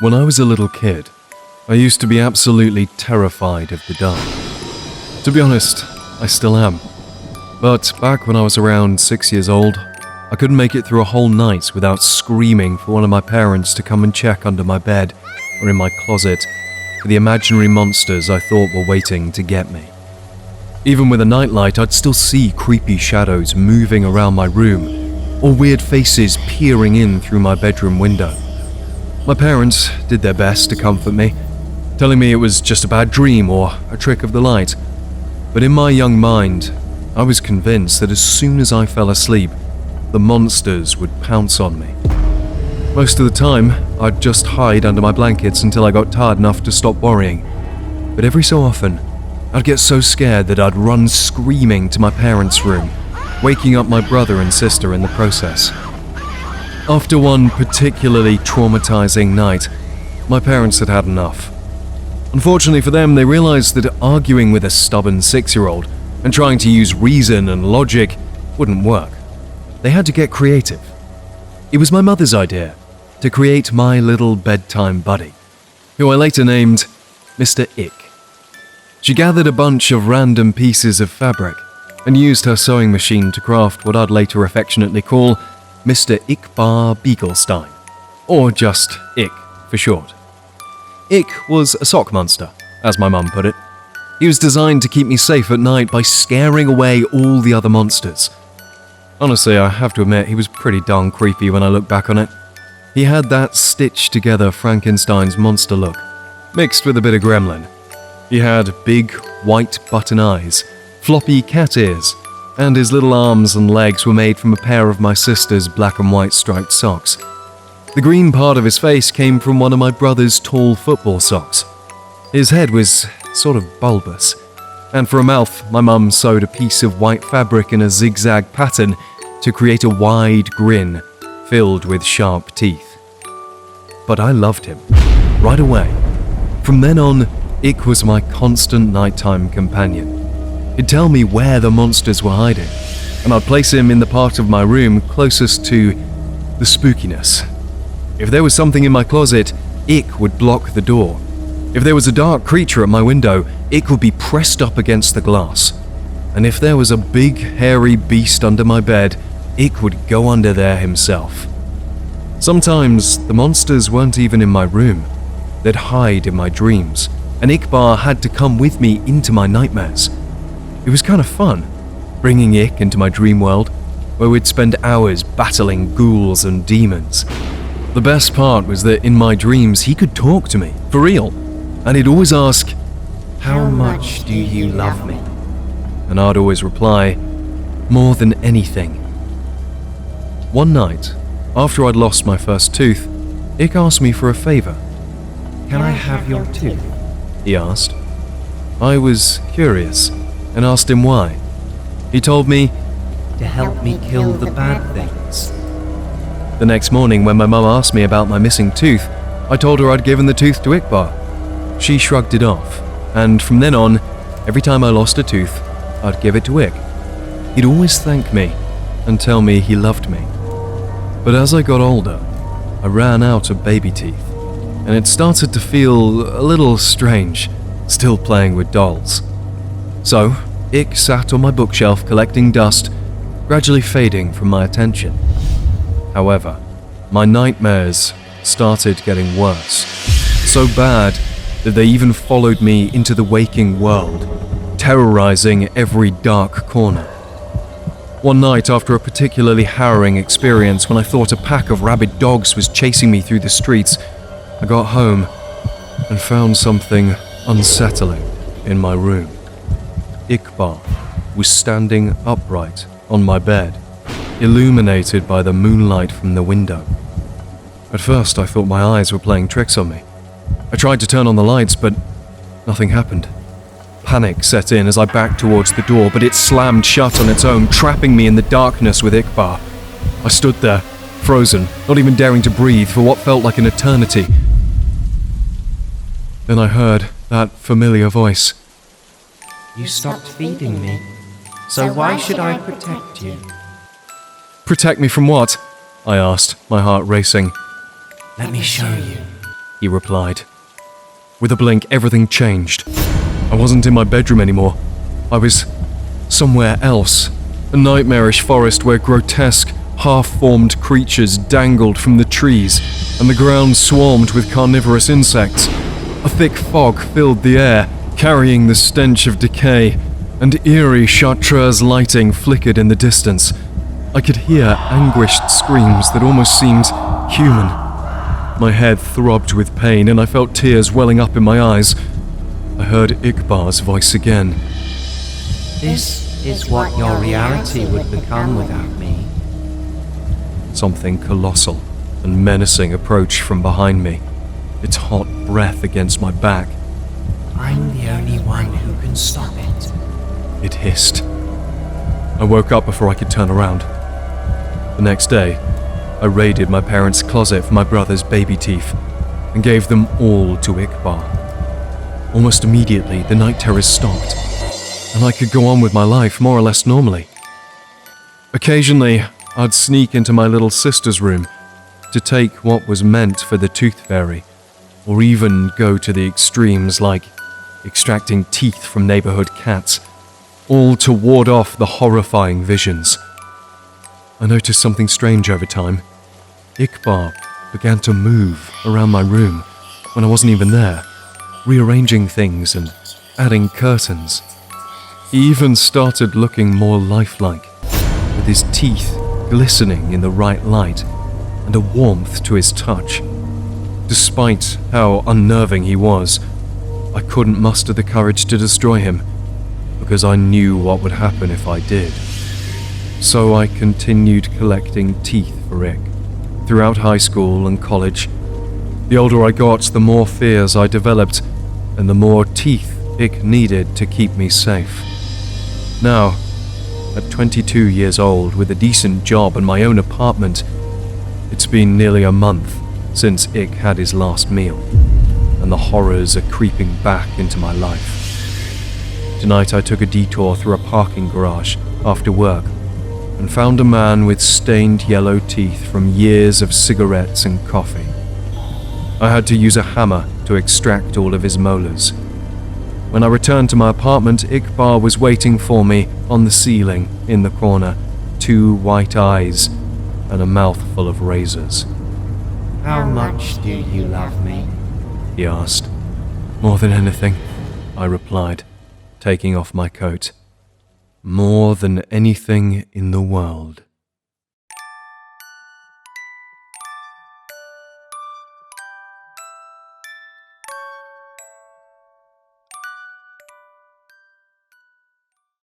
When I was a little kid, I used to be absolutely terrified of the dark. To be honest, I still am. But back when I was around 6 years old, I couldn't make it through a whole night without screaming for one of my parents to come and check under my bed or in my closet for the imaginary monsters I thought were waiting to get me. Even with a nightlight, I'd still see creepy shadows moving around my room or weird faces peering in through my bedroom window. My parents did their best to comfort me, telling me it was just a bad dream or a trick of the light. But in my young mind, I was convinced that as soon as I fell asleep, the monsters would pounce on me. Most of the time, I'd just hide under my blankets until I got tired enough to stop worrying. But every so often, I'd get so scared that I'd run screaming to my parents' room, waking up my brother and sister in the process. After one particularly traumatizing night, my parents had had enough. Unfortunately for them, they realized that arguing with a stubborn 6-year-old and trying to use reason and logic wouldn't work. They had to get creative. It was my mother's idea to create my little bedtime buddy, who I later named Mr. Ick. She gathered a bunch of random pieces of fabric and used her sewing machine to craft what I'd later affectionately call Mr. Ickbar Beaglestein, or just Ick for short. Ick was a sock monster, as my mum put it. He was designed to keep me safe at night by scaring away all the other monsters. Honestly, I have to admit, he was pretty darn creepy when I look back on it. He had that stitched-together Frankenstein's monster look, mixed with a bit of gremlin. He had big, white button eyes, floppy cat ears, and his little arms and legs were made from a pair of my sister's black and white striped socks. The green part of his face came from one of my brother's tall football socks. His head was sort of bulbous, and for a mouth, my mum sewed a piece of white fabric in a zigzag pattern to create a wide grin filled with sharp teeth. But I loved him, right away. From then on, Ick was my constant nighttime companion. He'd tell me where the monsters were hiding, and I'd place him in the part of my room closest to the spookiness. If there was something in my closet, Ick would block the door. If there was a dark creature at my window, Ick would be pressed up against the glass. And if there was a big, hairy beast under my bed, Ick would go under there himself. Sometimes, the monsters weren't even in my room. They'd hide in my dreams, and Ickbar had to come with me into my nightmares. It was kind of fun, bringing Ick into my dream world, where we'd spend hours battling ghouls and demons. The best part was that in my dreams he could talk to me, for real, and he'd always ask, "How much do you love me?" And I'd always reply, "More than anything." One night, after I'd lost my first tooth, Ick asked me for a favor. "Can I have your tooth?" he asked. I was curious and asked him why. He told me, "To help me kill the bad things." The next morning, when my mum asked me about my missing tooth, I told her I'd given the tooth to Ickbar. She shrugged it off, and from then on, every time I lost a tooth, I'd give it to Ick. He'd always thank me and tell me he loved me. But as I got older, I ran out of baby teeth, and it started to feel a little strange, still playing with dolls. So, Ick sat on my bookshelf collecting dust, gradually fading from my attention. However, my nightmares started getting worse, so bad that they even followed me into the waking world, terrorizing every dark corner. One night, after a particularly harrowing experience when I thought a pack of rabid dogs was chasing me through the streets, I got home and found something unsettling in my room. Ickbar was standing upright on my bed, illuminated by the moonlight from the window. At first, I thought my eyes were playing tricks on me. I tried to turn on the lights, but nothing happened. Panic set in as I backed towards the door, but it slammed shut on its own, trapping me in the darkness with Ickbar. I stood there, frozen, not even daring to breathe for what felt like an eternity. Then I heard that familiar voice. "You stopped feeding me, so why should I protect you?" "Protect me from what?" I asked, my heart racing. "Let me show you," he replied. With a blink, everything changed. I wasn't in my bedroom anymore. I was somewhere else. A nightmarish forest where grotesque, half-formed creatures dangled from the trees, and the ground swarmed with carnivorous insects. A thick fog filled the air, carrying the stench of decay, and eerie chartreuse lighting flickered in the distance. I could hear anguished screams that almost seemed human. My head throbbed with pain, and I felt tears welling up in my eyes. I heard Iqbal's voice again. This is what your reality would become without me. Something colossal and menacing approached from behind me, its hot breath against my back. I'm the only one who can stop it. It hissed. I woke up before I could turn around. The next day, I raided my parents' closet for my brother's baby teeth and gave them all to Iqbal. Almost immediately, the night terrors stopped, and I could go on with my life more or less normally. Occasionally, I'd sneak into my little sister's room to take what was meant for the tooth fairy, or even go to the extremes like extracting teeth from neighborhood cats, all to ward off the horrifying visions. I noticed something strange over time. Iqbal began to move around my room when I wasn't even there, rearranging things and adding curtains. He even started looking more lifelike, with his teeth glistening in the right light and a warmth to his touch. Despite how unnerving he was, I couldn't muster the courage to destroy him, because I knew what would happen if I did. So I continued collecting teeth for Ick throughout high school and college. The older I got, the more fears I developed, and the more teeth Ick needed to keep me safe. Now, at 22 years old, with a decent job and my own apartment, it's been nearly a month since Ick had his last meal, and the horrors are creeping back into my life. Tonight I took a detour through a parking garage after work and found a man with stained yellow teeth from years of cigarettes and coffee. I had to use a hammer to extract all of his molars. When I returned to my apartment, Iqbal was waiting for me on the ceiling in the corner, 2 white eyes and a mouth full of razors. How much do you love me? He asked. More than anything, I replied, taking off my coat. More than anything in the world.